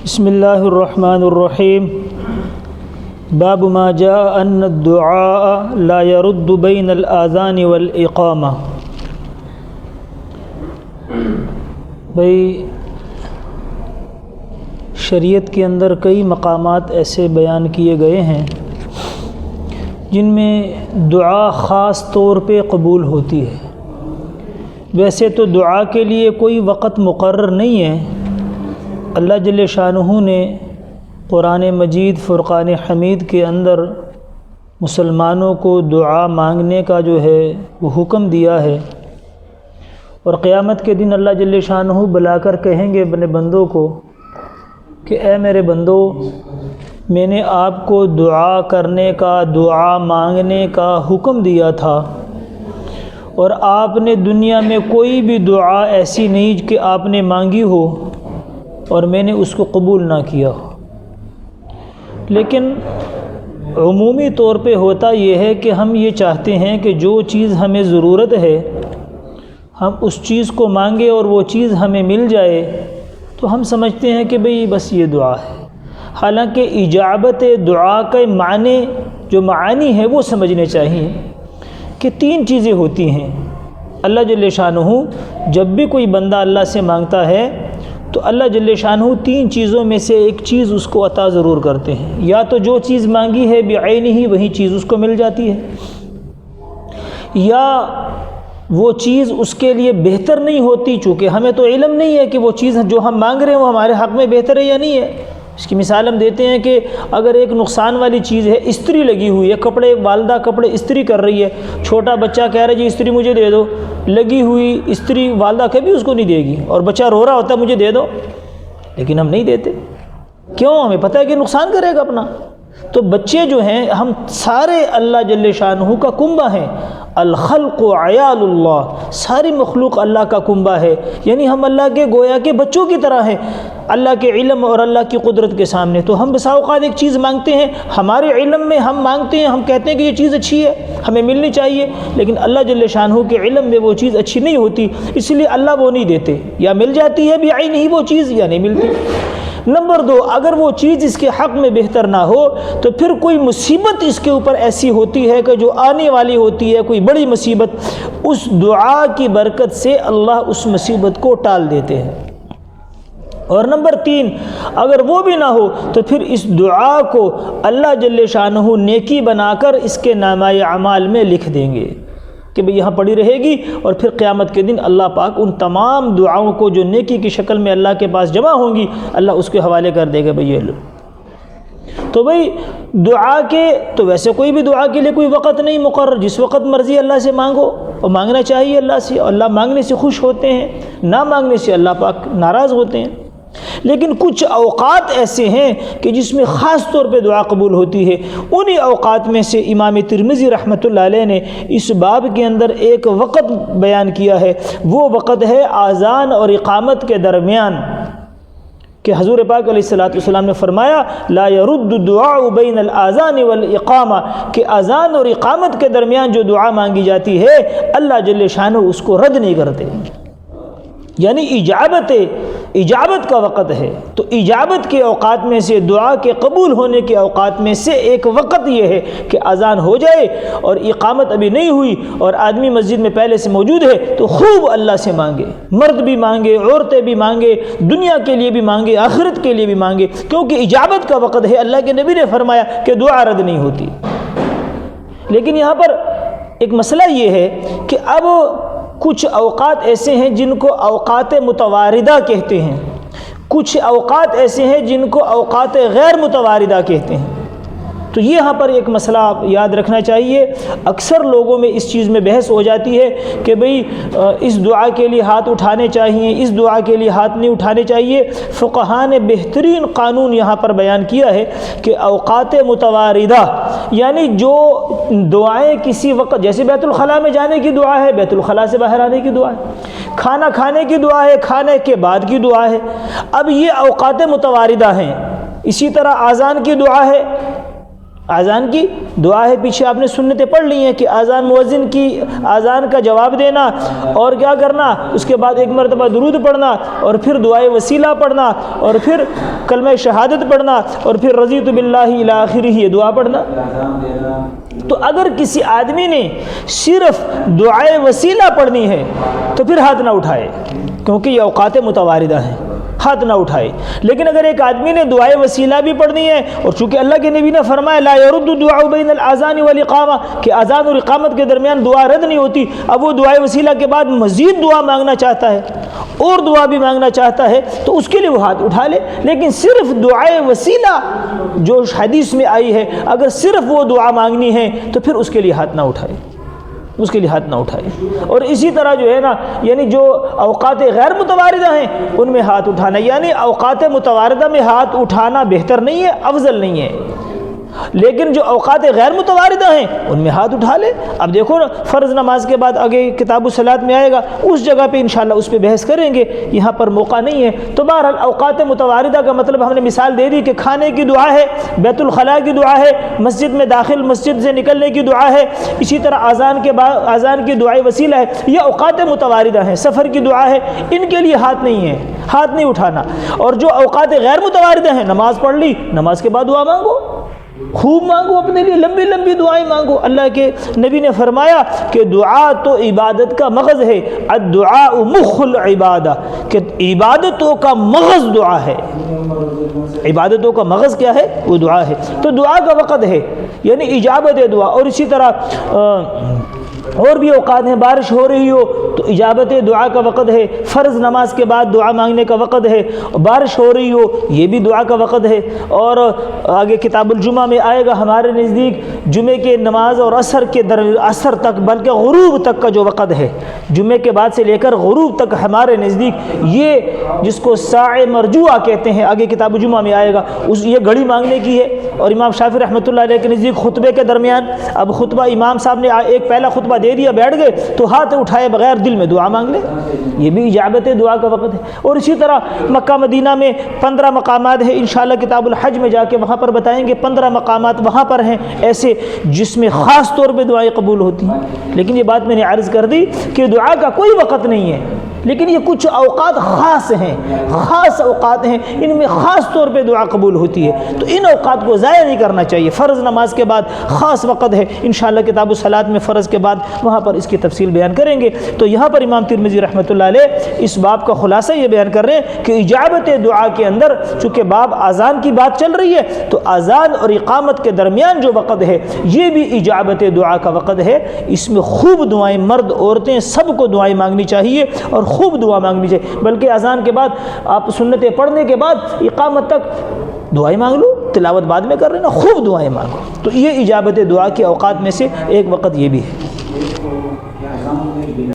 بسم اللہ الرحمن الرحیم باب ما جاء ان الدعاء لا يرد بین الاذان والاقامہ۔ بھئی شریعت کے اندر کئی مقامات ایسے بیان کیے گئے ہیں جن میں دعا خاص طور پہ قبول ہوتی ہے۔ ویسے تو دعا کے لیے کوئی وقت مقرر نہیں ہے۔ اللہ جل شانہ نے قرآن مجید فرقان حمید کے اندر مسلمانوں کو دعا مانگنے کا جو ہے وہ حکم دیا ہے، اور قیامت کے دن اللہ جل شانہ بلا کر کہیں گے اپنے بندوں کو کہ اے میرے بندو، میں نے آپ کو دعا کرنے کا، دعا مانگنے کا حکم دیا تھا، اور آپ نے دنیا میں کوئی بھی دعا ایسی نہیں کہ آپ نے مانگی ہو اور میں نے اس کو قبول نہ کیا ہو۔ لیکن عمومی طور پہ ہوتا یہ ہے کہ ہم یہ چاہتے ہیں کہ جو چیز ہمیں ضرورت ہے ہم اس چیز کو مانگیں اور وہ چیز ہمیں مل جائے، تو ہم سمجھتے ہیں کہ بھئی بس یہ دعا ہے۔ حالانکہ اجابت دعا کے معانی ہے وہ سمجھنے چاہیے کہ تین چیزیں ہوتی ہیں۔ اللہ جل شانہ جب بھی کوئی بندہ اللہ سے مانگتا ہے تو اللہ جل شانہ تین چیزوں میں سے ایک چیز اس کو عطا ضرور کرتے ہیں۔ یا تو جو چیز مانگی ہے بعینہ وہی چیز اس کو مل جاتی ہے، یا وہ چیز اس کے لیے بہتر نہیں ہوتی، چونکہ ہمیں تو علم نہیں ہے کہ وہ چیز جو ہم مانگ رہے ہیں وہ ہمارے حق میں بہتر ہے یا نہیں ہے۔ اس کی مثال ہم دیتے ہیں کہ اگر ایک نقصان والی چیز ہے، استری لگی ہوئی ہے، کپڑے، والدہ کپڑے استری کر رہی ہے، چھوٹا بچہ کہہ رہا ہے جی استری مجھے دے دو، لگی ہوئی استری والدہ کبھی اس کو نہیں دے گی، اور بچہ رو رہا ہوتا ہے مجھے دے دو، لیکن ہم نہیں دیتے۔ کیوں؟ ہمیں پتہ ہے کہ نقصان کرے گا اپنا۔ تو بچے جو ہیں ہم سارے اللہ جل شانہ کا کنبہ ہیں۔ الخلق عیال اللہ، ساری مخلوق اللہ کا کنبہ ہے، یعنی ہم اللہ کے گویا کے بچوں کی طرح ہیں اللہ کے علم اور اللہ کی قدرت کے سامنے۔ تو ہم بسا اوقات ایک چیز مانگتے ہیں، ہمارے علم میں ہم مانگتے ہیں، ہم کہتے ہیں کہ یہ چیز اچھی ہے، ہمیں ملنی چاہیے، لیکن اللہ جل شانہ کے علم میں وہ چیز اچھی نہیں ہوتی، اس لیے اللہ وہ نہیں دیتے، یا مل جاتی ہے بعین ہی وہ چیز یا نہیں ملتی۔ نمبر دو، اگر وہ چیز اس کے حق میں بہتر نہ ہو تو پھر کوئی مصیبت اس کے اوپر ایسی ہوتی ہے کہ جو آنے والی ہوتی ہے، کوئی بڑی مصیبت، اس دعا کی برکت سے اللہ اس مصیبت کو ٹال دیتے ہیں۔ اور نمبر تین، اگر وہ بھی نہ ہو تو پھر اس دعا کو اللہ جل شانہ نیکی بنا کر اس کے نامہ اعمال میں لکھ دیں گے کہ بھئی یہاں پڑی رہے گی، اور پھر قیامت کے دن اللہ پاک ان تمام دعاؤں کو جو نیکی کی شکل میں اللہ کے پاس جمع ہوں گی اللہ اس کے حوالے کر دے گا بھئی یہ لو۔ تو بھئی دعا کے تو ویسے کوئی بھی دعا کے لیے کوئی وقت نہیں مقرر، جس وقت مرضی اللہ سے مانگو، اور مانگنا چاہیے اللہ سے، اور اللہ مانگنے سے خوش ہوتے ہیں، نہ مانگنے سے اللہ پاک ناراض ہوتے ہیں۔ لیکن کچھ اوقات ایسے ہیں کہ جس میں خاص طور پہ دعا قبول ہوتی ہے۔ انہی اوقات میں سے امام ترمذی رحمۃ اللہ علیہ نے اس باب کے اندر ایک وقت بیان کیا ہے، وہ وقت ہے آذان اور اقامت کے درمیان، کہ حضور پاک علیہ الصلوۃ والسلام نے فرمایا لا يرد الدعاء بین الاذان والاقامہ، کہ اذان اور اقامت کے درمیان جو دعا مانگی جاتی ہے اللہ جل شانہ اس کو رد نہیں کرتے، یعنی اجابت کا وقت ہے۔ تو اجابت کے اوقات میں سے، دعا کے قبول ہونے کے اوقات میں سے ایک وقت یہ ہے کہ اذان ہو جائے اور اقامت ابھی نہیں ہوئی اور آدمی مسجد میں پہلے سے موجود ہے تو خوب اللہ سے مانگے، مرد بھی مانگے، عورتیں بھی مانگے، دنیا کے لیے بھی مانگے، آخرت کے لیے بھی مانگے، کیونکہ اجابت کا وقت ہے۔ اللہ کے نبی نے فرمایا کہ دعا رد نہیں ہوتی۔ لیکن یہاں پر ایک مسئلہ یہ ہے کہ اب کچھ اوقات ایسے ہیں جن کو اوقات متواردہ کہتے ہیں، کچھ اوقات ایسے ہیں جن کو اوقات غیر متواردہ کہتے ہیں۔ تو یہاں پر ایک مسئلہ آپ یاد رکھنا چاہیے، اکثر لوگوں میں اس چیز میں بحث ہو جاتی ہے کہ بھئی اس دعا کے لیے ہاتھ اٹھانے چاہیے، اس دعا کے لیے ہاتھ نہیں اٹھانے چاہیے۔ فقہاء نے بہترین قانون یہاں پر بیان کیا ہے کہ اوقات متواردہ، یعنی جو دعائیں کسی وقت، جیسے بیت الخلاء میں جانے کی دعا ہے، بیت الخلاء سے باہر آنے کی دعا ہے، کھانا کھانے کی دعا ہے، کھانے کے بعد کی دعا ہے، اب یہ اوقات متواردہ ہیں۔ اسی طرح آذان کی دعا ہے، اذان کی دعا ہے، پیچھے آپ نے سنتیں پڑھ لی ہیں کہ اذان مؤذن کی اذان کا جواب دینا اور کیا کرنا، اس کے بعد ایک مرتبہ درود پڑھنا اور پھر دعائے وسیلہ پڑھنا اور پھر کلمہ شہادت پڑھنا اور پھر رضیت باللہ الی آخرہ یہ دعا پڑھنا۔ تو اگر کسی آدمی نے صرف دعائے وسیلہ پڑھنی ہے تو پھر ہاتھ نہ اٹھائے، کیونکہ یہ اوقات متواردہ ہیں، ہاتھ نہ اٹھائے۔ لیکن اگر ایک آدمی نے دعائے وسیلہ بھی پڑھنی ہے، اور چونکہ اللہ کے نبی نے فرمایا لا يرد دعاء بین الاذان والاقامہ کہ اذان اور اقامت کے درمیان دعا رد نہیں ہوتی، اب وہ دعائے وسیلہ کے بعد مزید دعا مانگنا چاہتا ہے اور دعا بھی مانگنا چاہتا ہے تو اس کے لیے وہ ہاتھ اٹھا لے۔ لیکن صرف دعائے وسیلہ جو حدیث میں آئی ہے، اگر صرف وہ دعا مانگنی ہے تو پھر اس کے لیے ہاتھ نہ اٹھائے، اس کے لیے ہاتھ نہ اٹھائے۔ اور اسی طرح جو ہے نا، یعنی جو اوقات غیر متواردہ ہیں ان میں ہاتھ اٹھانا، یعنی اوقات متواردہ میں ہاتھ اٹھانا بہتر نہیں ہے، افضل نہیں ہے، لیکن جو اوقات غیر متواردہ ہیں ان میں ہاتھ اٹھا لے۔ اب دیکھو نا، فرض نماز کے بعد آگے کتاب الصلاۃ میں آئے گا، اس جگہ پہ انشاءاللہ اس پہ بحث کریں گے، یہاں پر موقع نہیں ہے۔ تو بہرحال اوقات متواردہ کا مطلب ہم نے مثال دے دی کہ کھانے کی دعا ہے، بیت الخلاء کی دعا ہے، مسجد میں داخل مسجد سے نکلنے کی دعا ہے، اسی طرح اذان کے بعد اذان کی دعائے وسیلہ ہے، یہ اوقات متواردہ ہیں، سفر کی دعا ہے، ان کے لیے ہاتھ نہیں ہے، ہاتھ نہیں اٹھانا۔ اور جو اوقات غیر متواردہ ہیں، نماز پڑھ لی، نماز کے بعد دعا مانگو، خوب مانگو، اپنے لیے لمبی لمبی دعائیں مانگو۔ اللہ کے نبی نے فرمایا کہ دعا تو عبادت کا مغز ہے، الدعاء مخ العبادہ، کہ عبادتوں کا مغز دعا ہے، عبادتوں کا مغز کیا ہے؟ وہ دعا ہے۔ تو دعا کا وقت ہے، یعنی اجابت دعا۔ اور اسی طرح اور بھی اوقات ہیں، بارش ہو رہی ہو تو اجابت دعا کا وقت ہے، فرض نماز کے بعد دعا مانگنے کا وقت ہے، بارش ہو رہی ہو یہ بھی دعا کا وقت ہے۔ اور آگے کتاب الجمعہ میں آئے گا، ہمارے نزدیک جمعے کے نماز اور عصر تک، بلکہ غروب تک کا جو وقت ہے، جمعے کے بعد سے لے کر غروب تک ہمارے نزدیک، یہ جس کو ساعہ مرجوعہ کہتے ہیں، آگے کتاب الجمعہ میں آئے گا، یہ گھڑی مانگنے کی ہے۔ اور امام شافعی رحمۃ اللہ علیہ کے نزدیک خطبے کے درمیان، اب خطبہ امام صاحب نے ایک پہلا خطبہ دے دیا، بیٹھ گئے تو ہاتھ اٹھائے بغیر دل میں دعا مانگ لے، یہ بھی اجابت دعا کا وقت ہے۔ اور اسی طرح مکہ مدینہ میں 15 مقامات ہیں، انشاءاللہ کتاب الحج میں جا کے وہاں پر بتائیں گے، 15 مقامات وہاں پر ہیں ایسے جس میں خاص طور پہ دعائیں قبول ہوتی ہیں۔ لیکن یہ بات میں نے عرض کر دی کہ دعا کا کوئی وقت نہیں ہے، لیکن یہ کچھ اوقات خاص ہیں، خاص اوقات ہیں، ان میں خاص طور پہ دعا قبول ہوتی ہے، تو ان اوقات کو ضائع نہیں کرنا چاہیے۔ فرض نماز کے بعد خاص وقت ہے، انشاءاللہ کتاب الصلاۃ میں فرض کے بعد وہاں پر اس کی تفصیل بیان کریں گے۔ تو یہاں پر امام ترمذی رحمۃ اللہ علیہ اس باب کا خلاصہ یہ بیان کر رہے ہیں کہ اجابت دعا کے اندر چونکہ باب اذان کی بات چل رہی ہے، تو اذان اور اقامت کے درمیان جو وقت ہے یہ بھی اجابت دعا کا وقت ہے، اس میں خوب دعائیں، مرد عورتیں سب کو دعائیں مانگنی چاہیے اور خوب دعا مانگنی چاہیے، بلکہ اذان کے بعد آپ سنتیں پڑھنے کے بعد اقامت تک دعائیں مانگ لو، تلاوت بعد میں کر رہے نا، خوب دعائیں مانگو۔ تو یہ اجابت دعا کے اوقات میں سے ایک وقت یہ بھی ہے۔